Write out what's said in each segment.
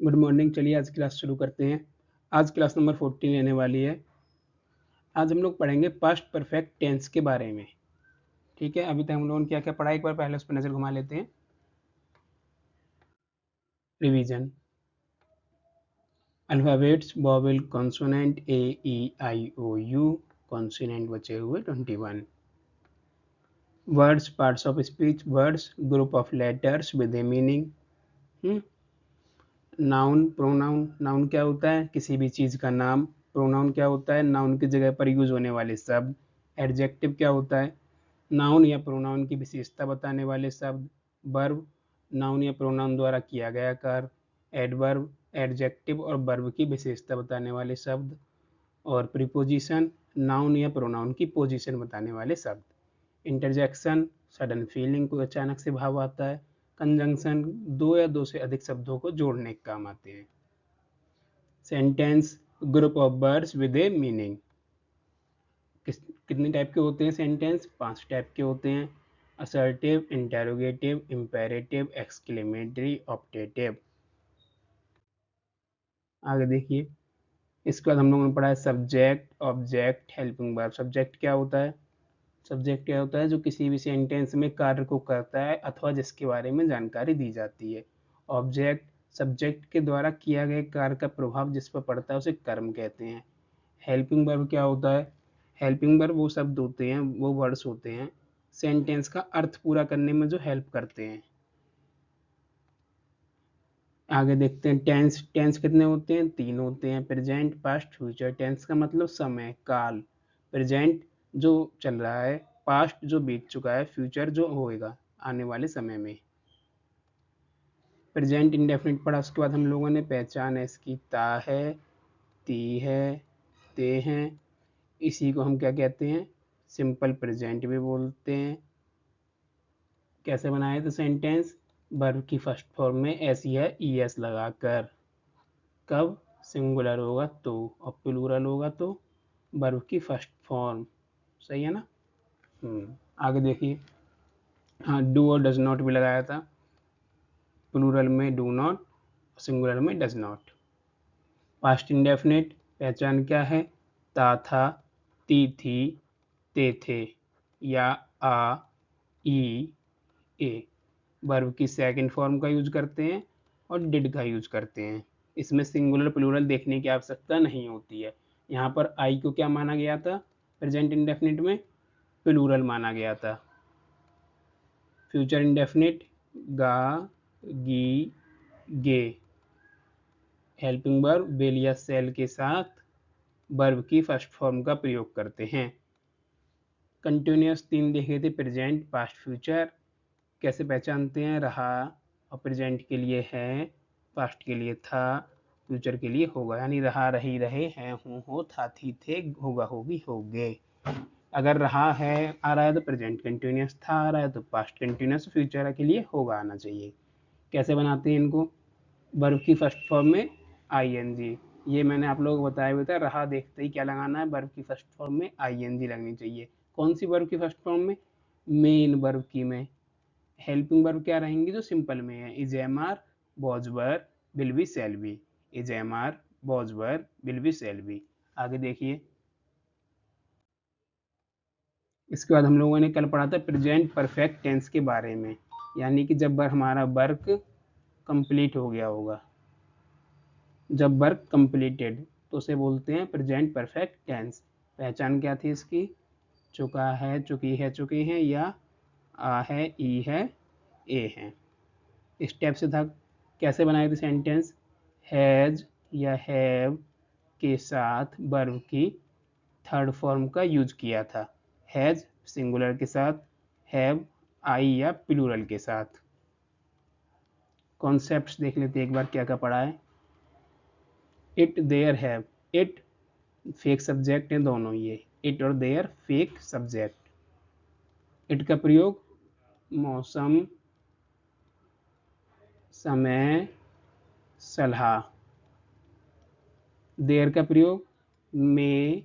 Good morning. चलिए आज class शुरू करते हैं। आज क्लास नंबर 14 लेने वाली है। आज हम लोग पढ़ेंगे पास्ट परफेक्ट टेंस के बारे में। ठीक है, अभी तक हम लोगों ने क्या क्या पढ़ा, एक बार पहले उस पर नज़र घुमा लेते हैं। Revision. Alphabets vowel consonant A E I O U, consonant बचे हुए 21। Words parts of speech, words group of letters with a meaning. Noun pronoun, noun क्या होता है? किसी भी चीज़ का नाम। प्रोनाउन क्या होता है? नाउन की जगह पर यूज होने वाले शब्द। एडजेक्टिव क्या होता है? नाउन या प्रोनाउन की विशेषता बताने वाले शब्द। वर्ब, नाउन या प्रोनाउन द्वारा किया गया कार्य। एडवर्ब, एडजेक्टिव और वर्ब की विशेषता बताने वाले शब्द। और प्रीपोजिशन, नाउन या प्रोनाउन की पोजीशन बताने वाले शब्द। इंटरजेक्शन, सडन फीलिंग, को अचानक से भाव आता है। कंजंक्शन, दो या दो से अधिक शब्दों को जोड़ने के काम आते हैं। Sentence, group of words with a meaning. कितने टाइप के होते हैं सेंटेंस? 5 टाइप के होते हैं। Assertive, interrogative, imperative, exclamatory, optative. आगे देखिए, इसके बाद हम लोगों ने पढ़ा है subject, object, helping verb. Subject क्या होता है? सब्जेक्ट क्या होता है? जो किसी भी सेंटेंस में कार्य को करता है अथवा जिसके बारे में जानकारी दी जाती है। ऑब्जेक्ट, सब्जेक्ट के द्वारा किया गया कार्य का प्रभाव जिस पर पड़ता है उसे कर्म कहते हैं। हेल्पिंग वर्ब क्या होता है? हेल्पिंग वर्ब वो शब्द होते हैं, वो वर्ड्स होते हैं सेंटेंस का अर्थ पूरा करने में जो हेल्प करते हैं। आगे देखते हैं टेंस। टेंस कितने होते हैं? 3 होते हैं। Present, past, future. टेंस का मतलब समय, काल। प्रेजेंट जो चल रहा है, पास्ट जो बीत चुका है, फ्यूचर जो होएगा आने वाले समय में। प्रेजेंट इंडेफिनिट पढ़ा, उसके बाद हम लोगों ने पहचान है इसकी, ता है, ती है, ते हैं। इसी को हम क्या कहते हैं? सिंपल प्रेजेंट भी बोलते हैं। कैसे बनाए थे सेंटेंस? वर्ब की फर्स्ट फॉर्म में एस या ई एस लगाकर। कब? सिंगुलर होगा तो, और प्लूरल होगा तो वर्ब की फर्स्ट फॉर्म। सही है ना? आगे देखिए, हाँ, डू और डज नॉट भी लगाया था। प्लूरल में डू नॉट, सिंगुलर में डज नॉट। पास्ट इंडेफिनिट पहचान क्या है? ता था, ती थी, ते थे, या आ, ई, ए। वर्ब की सेकंड फॉर्म का यूज करते हैं और डिड का यूज करते हैं। इसमें सिंगुलर प्लूरल देखने की आवश्यकता नहीं होती है। यहाँ पर आई को क्या माना गया था? प्रेजेंट इंडेफिनिट में प्लूरल माना गया था। फ्यूचर इंडेफिनिट गा, गी, गे। हेल्पिंग वर्ब विल या सेल के साथ वर्ब की फर्स्ट फॉर्म का प्रयोग करते हैं। कंटिन्यूअस 3 देखे थे, प्रेजेंट, पास्ट, फ्यूचर। कैसे पहचानते हैं? रहा और प्रेजेंट के लिए है, पास्ट के लिए था, फ्यूचर के लिए होगा। यानी रहा, रही, रहे, हैं, हूँ, हो, था, थी, थे, होगा, होगी, होगे। अगर रहा है आ रहा है तो प्रेजेंट कंटिन्यूअस, था आ रहा है तो पास्ट कंटिन्यूअस, फ्यूचर के लिए होगा आना चाहिए। कैसे बनाते हैं इनको? वर्ब की फर्स्ट फॉर्म में आई एन जी। ये मैंने आप लोगों को बताया हुआ था, रहा देखते ही क्या लगाना है? वर्ब की फर्स्ट फॉर्म में आई एन जी लगनी चाहिए। कौन सी वर्ब की फर्स्ट फॉर्म में? मेन वर्ब की में। हेल्पिंग वर्ब क्या रहेंगी? जो सिंपल में है, is am are, was were, will be, shall be. Is am are, was were, will be, shall be. आगे देखिए, इसके बाद हम लोगों ने कल पढ़ा था प्रेजेंट परफेक्ट टेंस के बारे में। यानी कि जब हमारा वर्क कंप्लीट हो गया होगा, जब वर्क कंप्लीटेड, तो उसे बोलते हैं प्रेजेंट परफेक्ट टेंस। पहचान क्या थी इसकी? चुका है, चुकी है, चुके हैं, या आ है, ई है, ए है। स्टेप से था, कैसे बनाए थे सेंटेंस? हैज या हैव के साथ वर्ब की थर्ड फॉर्म का यूज किया था। हैज सिंगुलर के साथ, हैव आई या प्लूरल के साथ। कॉन्सेप्ट्स देख लेते एक बार क्या क्या पढ़ा है। It, there, have. It fake subject है दोनों, ये इट और देयर फेक सब्जेक्ट। इट का प्रयोग मौसम, समय, सलाह। देयर का प्रयोग में,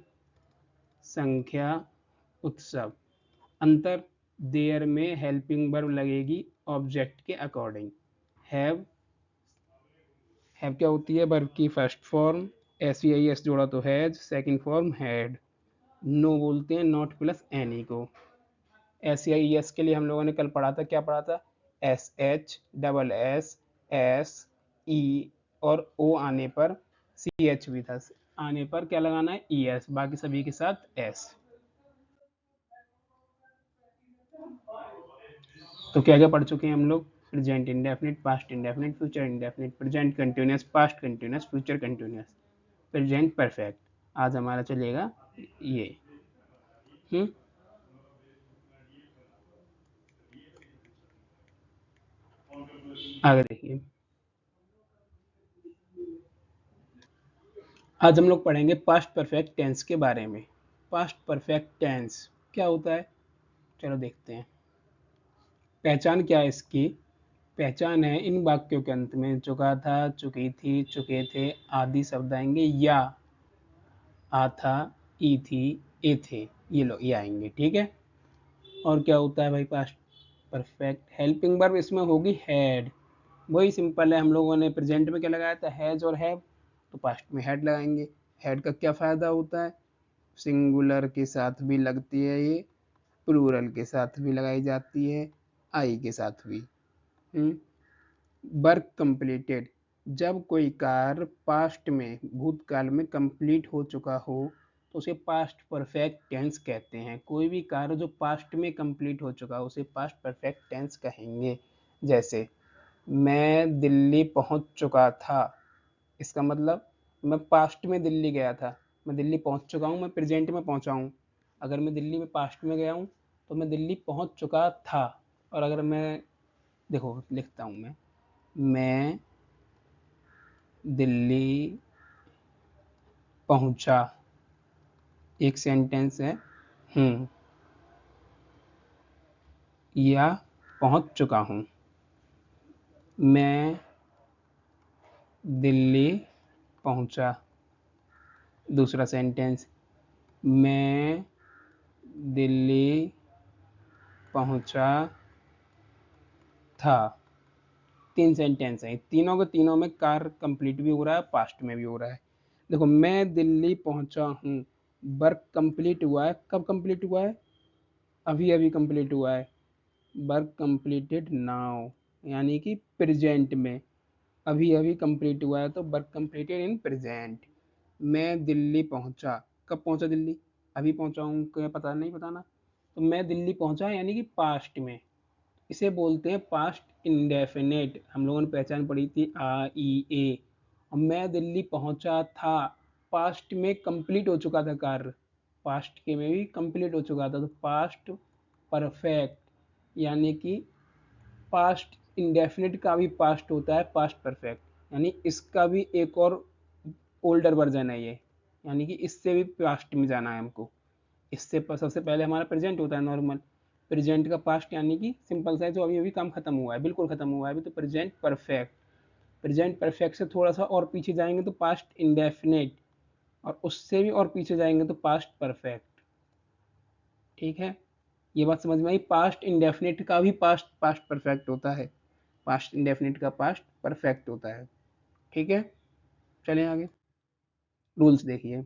संख्या, उत्सव। अंतर, देयर में हेल्पिंग वर्ब लगेगी ऑब्जेक्ट के अकॉर्डिंग। हैव हैव क्या होती है? वर्ब की फर्स्ट फॉर्म, एस जोड़ा तो has, second form had. No बोलते हैं नॉट प्लस एनी को। एस के लिए हम लोगों ने कल पढ़ा था, क्या पढ़ा था? S H double S S E और ओ आने पर सी एच भी था, आने पर क्या लगाना है? ई एस, बाकी सभी के साथ एस। तो क्या क्या पढ़ चुके हैं हम लोग? Present indefinite, past indefinite, future indefinite, present continuous, past continuous, future continuous, present perfect. आज हमारा चलेगा ये। आगे देखिए, आज हम लोग पढ़ेंगे पास्ट परफेक्ट टेंस के बारे में। पास्ट परफेक्ट टेंस क्या होता है? चलो देखते हैं। पहचान क्या है इसकी? पहचान है इन वाक्यों के अंत में चुका था, चुकी थी, चुके थे आदि शब्द आएंगे, या आ था, ई थी, ए थे, ये लो ये आएंगे, ठीक है। और क्या होता है भाई पास्ट परफेक्ट? हेल्पिंग वर्ब इसमें होगी हैड। वही सिंपल है, हम लोगों ने प्रेजेंट में क्या लगाया था? हैज और हैव, तो पास्ट में हैड लगाएंगे। हैड का क्या फायदा होता है? सिंगुलर के साथ भी लगती है ये, प्लूरल के साथ भी लगाई जाती है, आई के साथ भी। वर्क कंप्लीटेड, जब कोई कार्य पास्ट में, भूतकाल में कंप्लीट हो चुका हो तो उसे पास्ट परफेक्ट टेंस कहते हैं। कोई भी कार्य जो पास्ट में कंप्लीट हो चुका हो उसे पास्ट परफेक्ट टेंस कहेंगे। जैसे मैं दिल्ली पहुंच चुका था, इसका मतलब मैं पास्ट में दिल्ली गया था, मैं दिल्ली पहुंच चुका हूं, मैं प्रेजेंट में पहुंचा हूं। अगर मैं दिल्ली में पास्ट में गया हूं तो मैं दिल्ली पहुंच चुका था। और अगर मैं, देखो लिखता हूं मैं दिल्ली पहुंचा, एक सेंटेंस है, या पहुंच चुका हूं। मैं दिल्ली पहुंचा, दूसरा सेंटेंस, मैं दिल्ली पहुंचा था। तीन सेंटेंस है, तीनों के तीनों में कार्य कंप्लीट भी हो रहा है, पास्ट में भी हो रहा है। देखो मैं दिल्ली पहुंचा हूँ, वर्क कंप्लीट हुआ है, कब कंप्लीट हुआ है? अभी अभी कंप्लीट हुआ है। वर्क कंप्लीटेड नाउ, यानी कि प्रेजेंट में, अभी अभी कंप्लीट हुआ है तो वर्क कंप्लीटेड इन प्रेजेंट। मैं दिल्ली पहुंचा, कब पहुंचा दिल्ली? अभी पहुंचा हूँ, क्या पता नहीं बताना। तो मैं दिल्ली पहुंचा यानी कि पास्ट में, इसे बोलते हैं पास्ट इंडेफिनेट। हम लोगों ने पहचान पढ़ी थी आ ई ए। और मैं दिल्ली पहुंचा था, पास्ट में कंप्लीट हो चुका था कार्य, पास्ट के में भी कंप्लीट हो चुका था, तो पास्ट परफेक्ट, यानी कि पास्ट इंडेफिनिट का भी पास्ट होता है पास्ट परफेक्ट, यानी इसका भी एक और ओल्डर वर्जन है ये, यानी कि इससे भी पास्ट में जाना है हमको। इससे सबसे पहले हमारा प्रेजेंट होता है नॉर्मल, प्रेजेंट का पास्ट यानी कि सिंपल सा है, जो अभी अभी काम खत्म हुआ है, बिल्कुल खत्म हुआ है अभी, तो प्रेजेंट परफेक्ट। प्रेजेंट परफेक्ट से थोड़ा सा और पीछे जाएंगे तो पास्ट इंडेफिनिट, और उससे भी और पीछे जाएंगे तो पास्ट परफेक्ट। ठीक है, ये बात समझ में आई? पास्ट इंडेफिनिट का भी पास्ट पास्ट परफेक्ट होता है, पास्ट इंडेफिनिट का पास्ट परफेक्ट होता है। ठीक है, चलें आगे। रूल्स देखिए,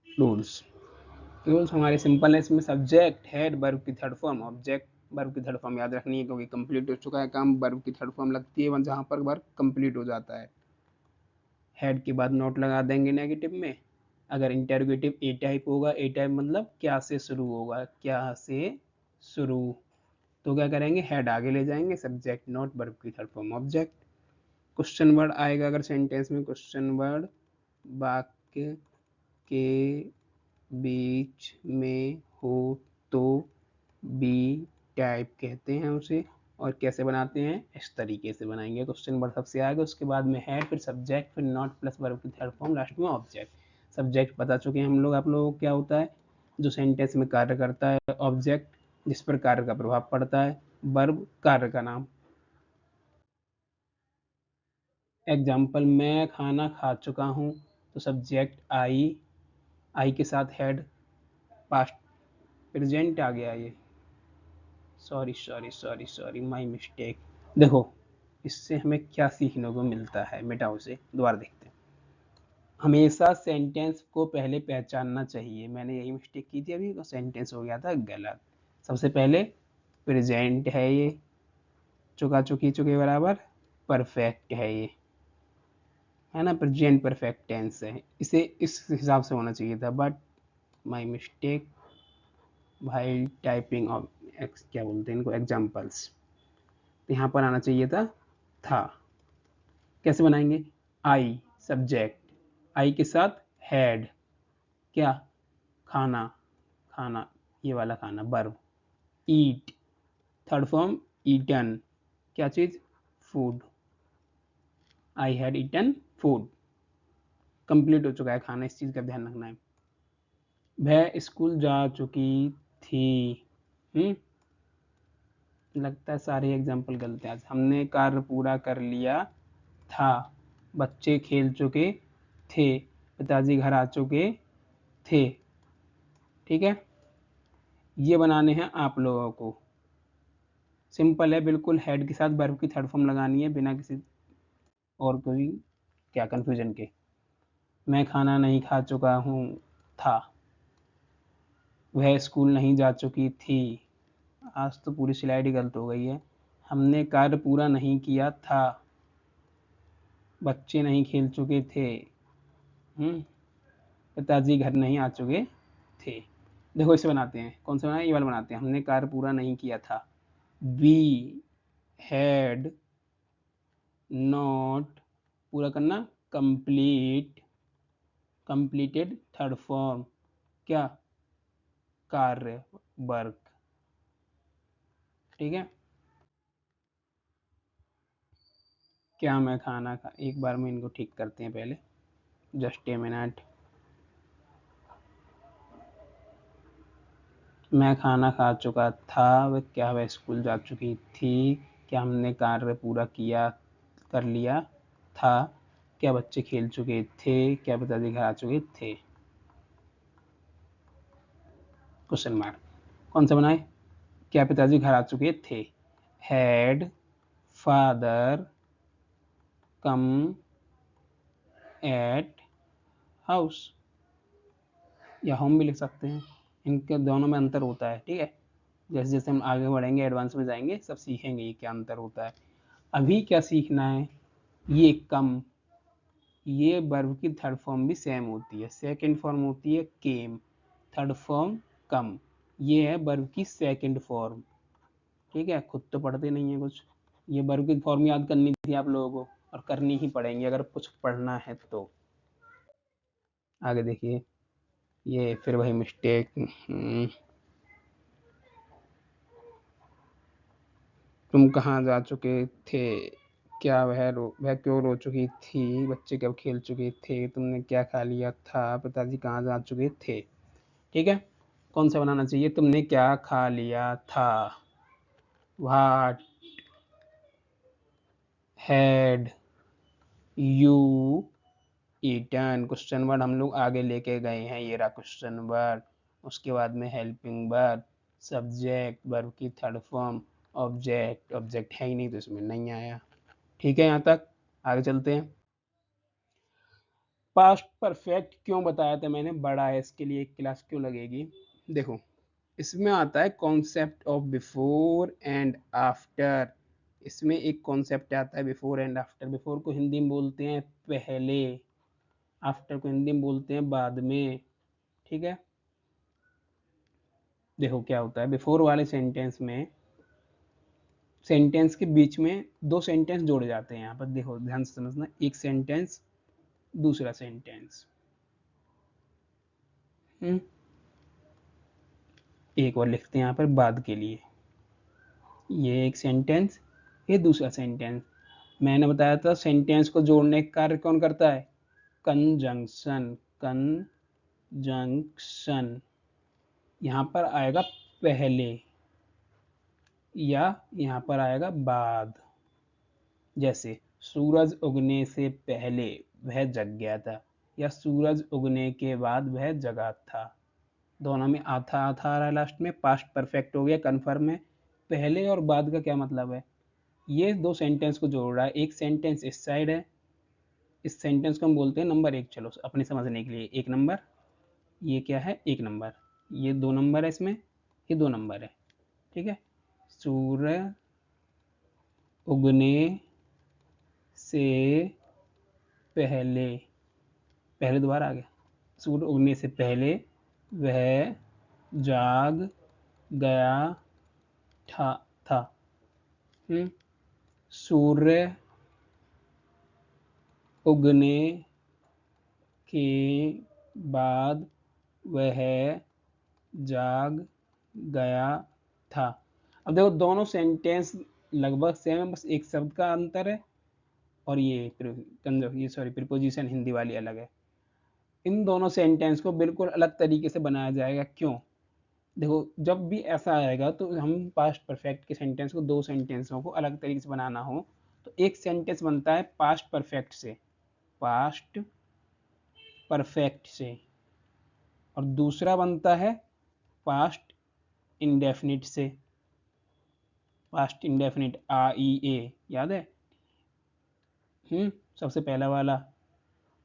रूल्स, रूल्स हमारे सिंपल है। इसमें सब्जेक्ट, हेड, वर्ब की थर्ड फॉर्म, ऑब्जेक्ट, वर्ब की थर्ड फॉर्म याद रखनी है क्योंकि कंप्लीट हो चुका है काम, वर्ब की थर्ड फॉर्म लगती है जहाँ पर वर्ब कंप्लीट हो जाता है। हेड के बाद नोट लगा देंगे नेगेटिव में। अगर इंटेरोगेटिव ए टाइप होगा, ए टाइप मतलब क्या से शुरू होगा, क्या से शुरू, तो क्या करेंगे? हेड आगे ले जाएंगे, सब्जेक्ट नोट, वर्ब की third form object. Question word आएगा अगर सेंटेंस में, क्वेश्चन वर्ड वाक्य के बीच में हो तो बी टाइप कहते हैं उसे। और कैसे बनाते हैं? इस तरीके से बनाएंगे, क्वेश्चन वर्ड सबसे आएगा, उसके बाद में है, फिर सब्जेक्ट, फिर नॉट प्लस वर्ब की थर्ड फॉर्म, लास्ट में ऑब्जेक्ट। सब्जेक्ट बता चुके हैं हम लोग, आप लोगों को क्या होता है, जो सेंटेंस में कार्य करता है। ऑब्जेक्ट जिस पर कार्य का प्रभाव पड़ता है। वर्ब कार्य का नाम। एग्जाम्पल, मैं खाना खा चुका हूँ, तो सब्जेक्ट आई के साथ हेड, पास्ट प्रेजेंट आ गया ये, sorry sorry sorry sorry my mistake. देखो इससे हमें क्या सीखने को मिलता है, मिटाओ से दोबारा देखते हैं। हमेशा सेंटेंस को पहले पहचानना चाहिए। मैंने यही मिस्टेक की थी अभी, तो सेंटेंस हो गया था गलत। सबसे पहले प्रेजेंट है ये, चुका चुकी चुके बराबर परफेक्ट है ये, है ना, प्रेजेंट परफेक्ट टेंस है, इसे इस हिसाब से होना चाहिए था, बट माई मिस्टेक भाई टाइपिंग ऑफ क्या बोलते हैं इनको, एग्जाम्पल्स, तो यहाँ पर आना चाहिए था। कैसे बनाएंगे, आई सब्जेक्ट, आई के साथ हैड, क्या, खाना, खाना ये वाला खाना verb, eat third form eaten, क्या चीज, food, I had eaten food, complete हो चुका है खाना, इस चीज का ध्यान रखना है। वह स्कूल जा चुकी थी, लगता है सारे एग्जाम्पल गलत हैं। हमने कार्य पूरा कर लिया था, बच्चे खेल चुके थे, पिताजी घर आ चुके थे। ठीक है, ये बनाने हैं आप लोगों को, सिंपल है बिल्कुल, हेड के साथ वर्ब की थर्ड फॉर्म लगानी है बिना किसी और कोई क्या कंफ्यूजन के। मैं खाना नहीं खा चुका हूँ था, वह स्कूल नहीं जा चुकी थी, आज तो पूरी स्लाइड ही गलत हो गई है। हमने कार्य पूरा नहीं किया था, बच्चे नहीं खेल चुके थे, पिताजी घर नहीं आ चुके थे। देखो इसे बनाते हैं, कौन सा बनाए, ये वाला बनाते हैं। हमने कार्य पूरा नहीं किया था, वी हैड नॉट, पूरा करना कंप्लीट, कंप्लीटेड थर्ड फॉर्म, क्या, कार्य वर्क। ठीक है, क्या मैं खाना खा, एक बार में इनको ठीक करते हैं पहले, जस्ट ए मिनट। मैं खाना खा चुका था, वह क्या, वह स्कूल जा चुकी थी, क्या हमने कार्य पूरा किया कर लिया था, क्या बच्चे खेल चुके थे, क्या पिताजी घर आ चुके थे। क्वेश्चन मार्क, कौन सा बनाए, क्या पिताजी घर आ चुके थे, had father come at house, या होम भी लिख सकते हैं, इनके दोनों में अंतर होता है। ठीक है, जैसे जैसे हम आगे बढ़ेंगे एडवांस में जाएंगे सब सीखेंगे ये क्या अंतर होता है। अभी क्या सीखना है, ये कम, ये वर्ब की थर्ड फॉर्म भी सेम होती है, सेकंड फॉर्म होती है केम, थर्ड फॉर्म कम, ये है वर्ब की सेकंड फॉर्म। ठीक है, खुद तो पढ़ते नहीं है कुछ, ये वर्ब की फॉर्म याद करनी थी आप लोगों को, और करनी ही पड़ेंगी अगर कुछ पढ़ना है तो। आगे देखिए, ये फिर वही मिस्टेक, तुम कहाँ जा चुके थे, क्या वह क्यों रो चुकी थी, बच्चे कब खेल चुके थे, तुमने क्या खा लिया था, पिताजी कहाँ जा चुके थे। ठीक है, कौन सा बनाना चाहिए, तुमने क्या खा लिया था, what had you eaten, question word हम लोग आगे लेके गए हैं, ये रहा क्वेश्चन वर्ड, उसके बाद में हेल्पिंग वर्ब, सब्जेक्ट, वर्ब की थर्ड फॉर्म, ऑब्जेक्ट, ऑब्जेक्ट है ही नहीं तो इसमें नहीं आया। ठीक है, यहाँ तक आगे चलते हैं। पास्ट परफेक्ट क्यों बताया था मैंने, बड़ा है इसके लिए एक क्लास क्यों लगेगी। देखो इसमें आता है concept of before and after, इसमें एक कॉन्सेप्ट आता है बिफोर एंड आफ्टर। बिफोर को हिंदी में बोलते हैं पहले, आफ्टर को हिंदी में बोलते हैं बाद में। ठीक है, देखो क्या होता है बिफोर वाले सेंटेंस में, सेंटेंस के बीच में दो सेंटेंस जोड़े जाते हैं। यहाँ पर देखो ध्यान से समझना, एक सेंटेंस दूसरा सेंटेंस, एक और लिखते हैं यहाँ पर बाद के लिए, ये एक सेंटेंस, ये दूसरा सेंटेंस। मैंने बताया था सेंटेंस को जोड़ने का कार्य कौन करता है, कंजंक्शन, कंजंक्शन। यहाँ पर आएगा पहले या यहाँ पर आएगा बाद, जैसे सूरज उगने से पहले वह जग गया था, या सूरज उगने के बाद वह जगा था। दोनों में आथा आथा आ रहा है लास्ट में, पास्ट परफेक्ट हो गया, कन्फर्म है। पहले और बाद का क्या मतलब है, ये दो सेंटेंस को जोड़ रहा है, एक सेंटेंस इस साइड है, इस सेंटेंस को हम बोलते हैं नंबर 1। चलो अपने समझने के लिए, 1 नंबर, ये क्या है 1 नंबर, ये 2 नंबर है, इसमें ये 2 नंबर है, ठीक है। सूर्य उगने से पहले, पहले दोबारा आ गया, सूर्य उगने से पहले वह जाग गया था। सूर्य उगने के बाद वह जाग गया था। अब देखो दोनों सेंटेंस लगभग सेम है, बस एक शब्द का अंतर है और ये प्रीपोजिशन हिंदी वाली अलग है। इन दोनों सेंटेंस को बिल्कुल अलग तरीके से बनाया जाएगा। क्यों? देखो जब भी ऐसा आएगा तो हम पास्ट परफेक्ट के सेंटेंस को, दो सेंटेंसों को अलग तरीके से बनाना हो तो एक सेंटेंस बनता है पास्ट परफेक्ट से, पास्ट परफेक्ट से, और दूसरा बनता है पास्ट इंडेफिनिट से। पास्ट इंडेफिनिट आ ई ए याद है? सबसे पहला वाला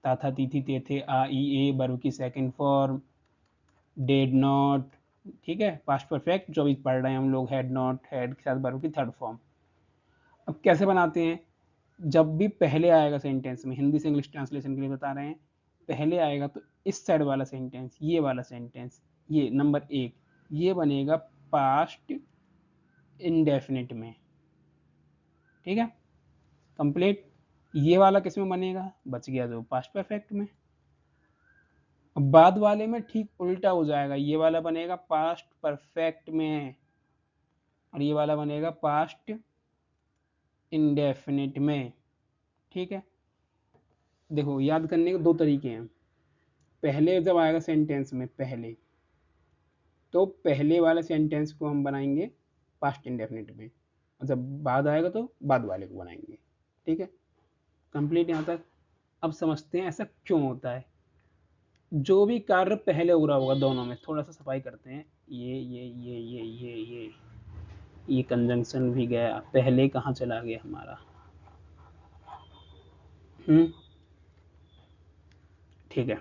था था थी थे थे आ ई ए, वर्ब की सेकंड फॉर्म, डेड नॉट, ठीक है। पास्ट परफेक्ट जो अभी पढ़ रहे हैं हम लोग, हैड नॉट, हैड के साथ वर्ब की थर्ड फॉर्म। अब कैसे बनाते हैं? जब भी पहले आएगा सेंटेंस में, हिंदी से इंग्लिश ट्रांसलेशन के लिए बता रहे हैं, पहले आएगा तो इस साइड वाला सेंटेंस, ये वाला सेंटेंस, ये नंबर 1, ये बनेगा पास्ट इंडेफिनिट में, ठीक है, कंप्लीट। ये वाला किस में बनेगा? बच गया जो पास्ट परफेक्ट में। अब बाद वाले में ठीक उल्टा हो जाएगा, ये वाला बनेगा पास्ट परफेक्ट में और ये वाला बनेगा पास्ट इंडेफिनिट में, ठीक है। देखो याद करने के दो तरीके हैं। पहले जब आएगा सेंटेंस में पहले, तो पहले वाले सेंटेंस को हम बनाएंगे पास्ट इंडेफिनिट में, और जब बाद आएगा तो बाद वाले को बनाएंगे, ठीक है। कंप्लीट यहाँ तक। अब समझते हैं ऐसा क्यों होता है। जो भी कार्य पहले हो रहा होगा, दोनों में थोड़ा सा सफाई करते हैं, ये कंजंक्शन भी गया, पहले कहाँ चला गया हमारा? ठीक है,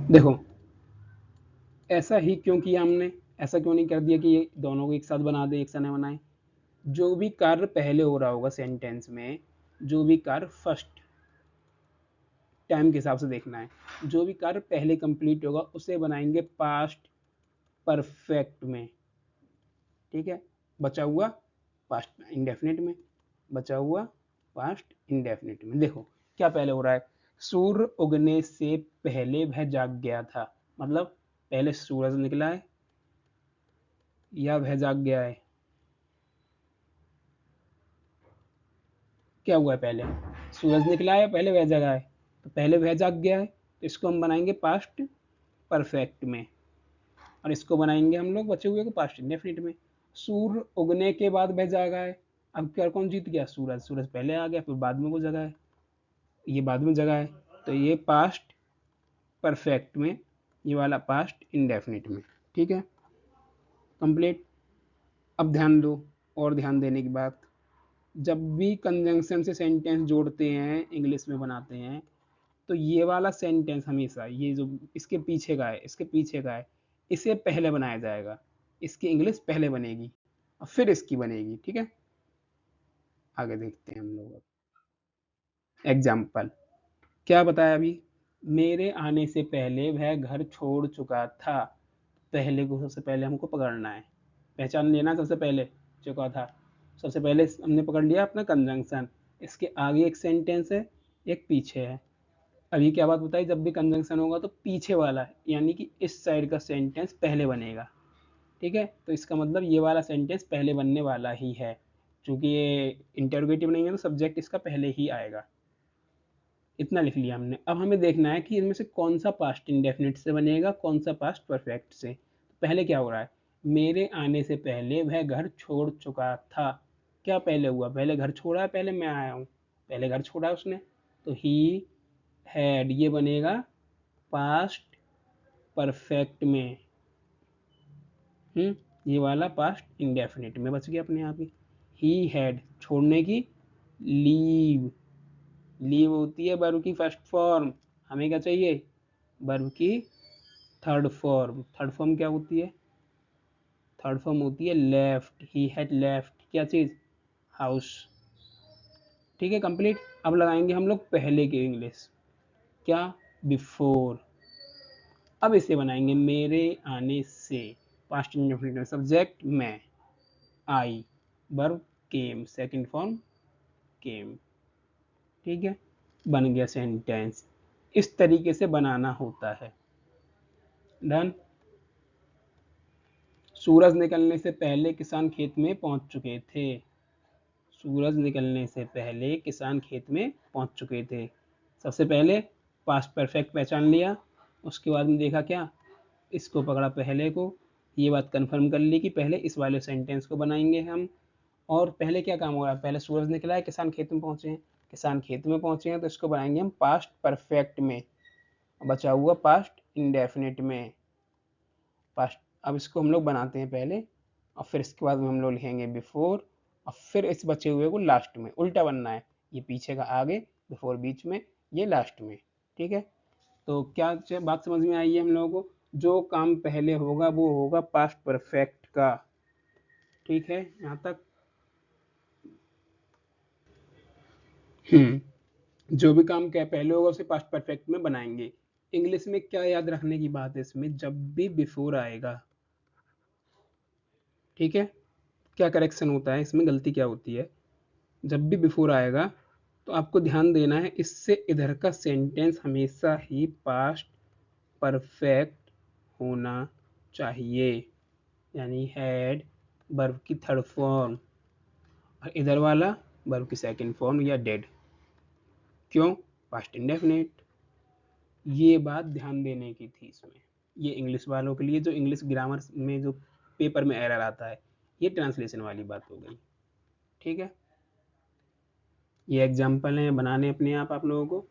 देखो ऐसा ही क्यों किया हमने, ऐसा क्यों नहीं कर दिया कि ये दोनों को एक साथ बना दे, एक साथ नहीं बनाए। जो भी कार्य पहले हो रहा होगा सेंटेंस में, जो भी कार्य फर्स्ट टाइम के हिसाब से देखना है, जो भी कार्य पहले कंप्लीट होगा उसे बनाएंगे पास्ट परफेक्ट में, ठीक है। बचा हुआ पास्ट इंडेफिनिट में, बचा हुआ पास्ट इंडेफिनिट में। देखो क्या पहले हो रहा है, सूर्य उगने से पहले वह जाग गया था, मतलब पहले सूरज निकला है या वह जाग गया है? क्या हुआ है पहले? सूरज निकला है, पहले वह जगा है, तो पहले वह जाग गया है, तो इसको हम बनाएंगे पास्ट परफेक्ट में, और इसको बनाएंगे हम लोग बचे हुए को पास्ट इंडेफिनिट में। सूर्य उगने के बाद वह जागा है, अब क्या कौन जीत गया? सूरज। सूरज पहले आ गया, फिर बाद में वो जगा है, ये बाद में जगा है, तो ये पास्ट परफेक्ट में, ये वाला पास्ट इंडेफिनिट में, ठीक है, कंप्लीट। अब ध्यान दो, और ध्यान देने की बात, जब भी कंजंक्शन से सेंटेंस जोड़ते हैं, इंग्लिश में बनाते हैं, तो ये वाला सेंटेंस हमेशा, ये जो इसके पीछे का है, इसके पीछे का है, इसे पहले बनाया जाएगा, इसकी इंग्लिश पहले बनेगी और फिर इसकी बनेगी, ठीक है। आगे देखते हैं हम लोग। एग्जाम्पल क्या बताया अभी? मेरे आने से पहले वह घर छोड़ चुका था। पहले को सबसे पहले हमको पकड़ना है, पहचान लेना सबसे पहले, चुका था सबसे पहले हमने पकड़ लिया अपना कंजंक्शन। इसके आगे एक सेंटेंस है, एक पीछे है। अभी क्या बात बताई, जब भी कंजंक्शन होगा तो पीछे वाला यानी कि इस साइड का सेंटेंस पहले बनेगा, ठीक है। तो इसका मतलब ये वाला सेंटेंस पहले बनने वाला ही है, क्योंकि ये इंटरोगेटिव नहीं है तो सब्जेक्ट इसका पहले ही आएगा। इतना लिख लिया हमने। अब हमें देखना है कि इनमें से कौन सा पास्ट इंडेफिनिट से बनेगा, कौन सा पास्ट परफेक्ट से। तो पहले क्या हो रहा है, मेरे आने से पहले वह घर छोड़ चुका था। क्या पहले हुआ? पहले घर छोड़ा है, पहले मैं आया हूँ? पहले घर छोड़ा उसने, तो ही हैड, ये बनेगा पास्ट परफेक्ट में, ये वाला पास्ट इंडेफिनिट में बच गया अपने आप ही हैड छोड़ने की, लीव, लीव होती है वर्ब की फर्स्ट फॉर्म, हमें क्या चाहिए, वर्ब की थर्ड फॉर्म। थर्ड फॉर्म क्या होती है, थर्ड फॉर्म होती है लेफ्ट, ही हैड लेफ्ट क्या चीज, हाउस। ठीक है कंप्लीट। अब लगाएंगे हम लोग पहले की इंग्लिश, क्या, बिफोर। अब इसे बनाएंगे मेरे आने से, पास्ट इंडेफिनिट, सब्जेक्ट मैं, आई, वर्ब केम, सेकंड फॉर्म केम। ठीक है, बन गया सेंटेंस। इस तरीके से बनाना होता है। डन। सूरज निकलने से पहले किसान खेत में पहुंच चुके थे, सूरज निकलने से पहले किसान खेत में पहुंच चुके थे। सबसे पहले पास्ट परफेक्ट पहचान लिया, उसके बाद में देखा क्या, इसको पकड़ा पहले को, ये बात कंफर्म कर ली कि पहले इस वाले सेंटेंस को बनाएंगे हम। और पहले क्या काम हो रहा है, पहले सूरज निकला है, किसान खेत में पहुंचे हैं, किसान खेत में पहुंचे हैं, तो इसको बनाएंगे हम पास्ट परफेक्ट में, बचा हुआ पास्ट इंडेफिनिट में। पास्ट, अब इसको हम लोग बनाते हैं पहले, और फिर इसके बाद में हम लोग लिखेंगे बिफोर, और फिर इस बचे हुए को लास्ट में, उल्टा बनना है, ये पीछे का आगे, बिफोर बीच में, ये लास्ट में। ठीक है, तो क्या बात समझ में आई है हम लोगों को, जो काम पहले होगा वो होगा पास्ट परफेक्ट का। ठीक है यहाँ तक। जो भी काम क्या पहले होगा उसे पास्ट परफेक्ट में बनाएंगे। इंग्लिश में क्या याद रखने की बात है इसमें, जब भी बिफोर आएगा, ठीक है, क्या करेक्शन होता है इसमें, गलती क्या होती है, जब भी बिफोर आएगा तो आपको ध्यान देना है, इससे इधर का सेंटेंस हमेशा ही पास्ट परफेक्ट होना चाहिए, यानी हैड वर्ब की थर्ड फॉर्म, और इधर वाला वर्ब की सेकंड फॉर्म या डेड। क्यों, पास्ट इंडेफिनिट। ये बात ध्यान देने की थी इसमें, ये इंग्लिश वालों के लिए, जो इंग्लिश ग्रामर में जो पेपर में एरर आता है, ये ट्रांसलेशन वाली बात हो गई। ठीक है, ये एग्जाम्पल हैं बनाने अपने आप लोगों को,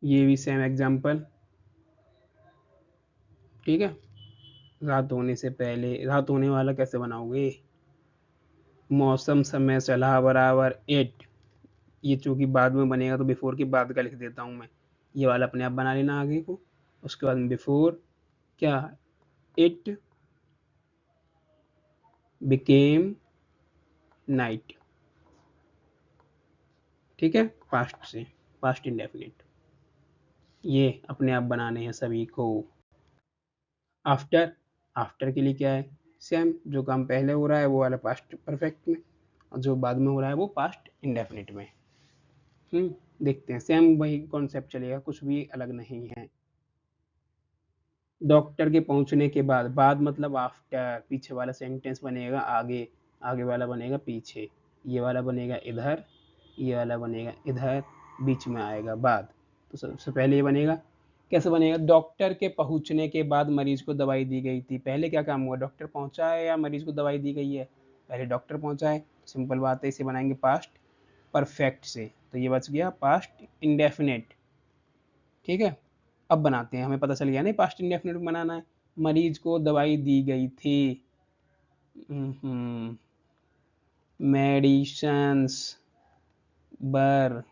ये भी सेम एग्जाम्पल। ठीक है, रात होने से पहले, रात होने वाला कैसे बनाओगे, मौसम समय चला बराबर एट, ये चूंकि बाद में बनेगा तो बिफोर के बाद का लिख देता हूँ मैं, ये वाला अपने आप बना लेना आगे को। उसके बाद में बिफोर क्या, इट बिकेम नाइट। ठीक है, पास्ट से, पास्ट इंडेफिनिट, ये अपने आप बनाने हैं सभी को। आफ्टर, आफ्टर के लिए क्या है, सेम, जो काम पहले हो रहा है वो वाला पास्ट परफेक्ट में, और जो बाद में हो रहा है वो पास्ट इंडेफिनिट में। देखते हैं, सेम वही कॉन्सेप्ट चलेगा, कुछ भी अलग नहीं है। डॉक्टर के पहुंचने के बाद, बाद मतलब आफ्टर, पीछे वाला सेंटेंस बनेगा आगे, आगे वाला बनेगा पीछे, ये वाला बनेगा इधर, ये वाला बनेगा इधर, बीच में आएगा बाद। तो सबसे पहले ये बनेगा, कैसे बनेगा, डॉक्टर के पहुंचने के बाद मरीज को दवाई दी गई थी। पहले क्या काम हुआ, डॉक्टर पहुंचा है या मरीज को दवाई दी गई है, पहले डॉक्टर पहुंचा है, सिंपल बात है, इसे बनाएंगे पास्ट परफेक्ट से, तो ये बच गया पास्ट इंडेफिनिट। ठीक है, अब बनाते हैं, हमें पता चल गया नहीं पास्ट इंडेफिनिट बनाना है। मरीज को दवाई दी गई थी, medicines were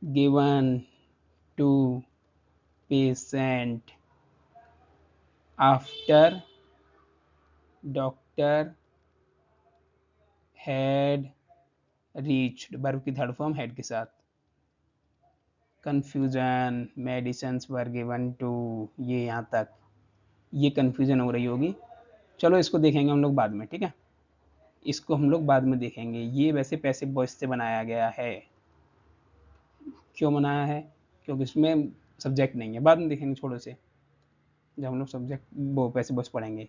given to patient after doctor had reached, verb की थर्ड फॉर्म हैड के साथ, confusion, medicines were given to, ये यहाँ तक, ये कंफ्यूजन हो रही होगी, चलो इसको देखेंगे हम लोग बाद में। ठीक है, इसको हम लोग बाद में देखेंगे, ये वैसे पैसिव वॉइस से बनाया गया है। क्यों बनाया है, क्योंकि इसमें सब्जेक्ट नहीं है, बाद में देखेंगे, छोड़ो से, जब हम लोग सब्जेक्ट वो पैसिव वॉइस पढ़ेंगे।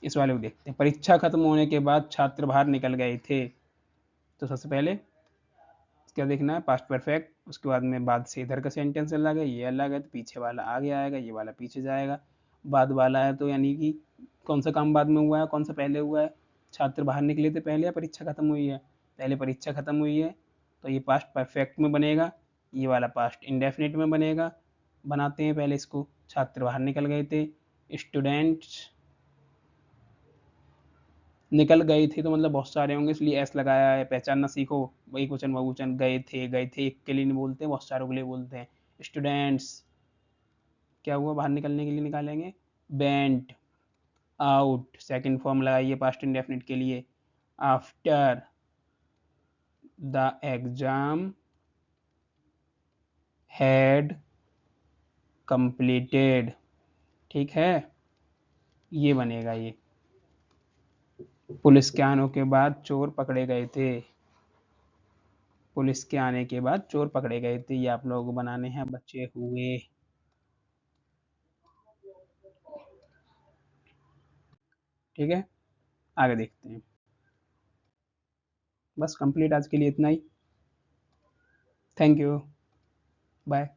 इस वाले को देखते हैं, परीक्षा खत्म होने के बाद छात्र बाहर निकल गए थे, तो सबसे पहले क्या देखना है, पास्ट परफेक्ट, उसके बाद में बाद से इधर का सेंटेंस अलग है, ये अलग है, तो पीछे वाला आगे आएगा, ये वाला पीछे जाएगा। बाद वाला है तो यानी कि कौन सा काम बाद में हुआ है, कौन सा पहले हुआ है, छात्र बाहर निकले थे पहले या परीक्षा खत्म हुई है, पहले परीक्षा खत्म हुई है, तो ये पास्ट परफेक्ट में बनेगा। ये वाला पास्ट इंडेफिनिट में बनेगा। बनाते हैं पहले इसको। छात्र बाहर निकल गए थे, स्टूडेंट्स निकल गए थे तो मतलब बहुत सारे होंगे इसलिए एस लगाया है। पहचानना सीखो, वही क्वेश्चन बहुवचन, गए थे एक के लिए नहीं बोलते, बहुत सारों के लिए बोलते हैं। स्टूडेंट्स क्या हुआ, बाहर निकलने के लिए निकालेंगे, वेंट आउट, सेकंड फॉर्म लगाइए पास्ट इंडेफिनिट के लिए, after the exam had completed. ठीक है, ये बनेगा। ये पुलिस के आने के बाद चोर पकड़े गए थे, पुलिस के आने के बाद चोर पकड़े गए थे, ये आप लोगों को बनाने हैं, बचे हुए। ठीक है, आगे देखते हैं। बस कंप्लीट आज के लिए इतना ही। Thank you, bye.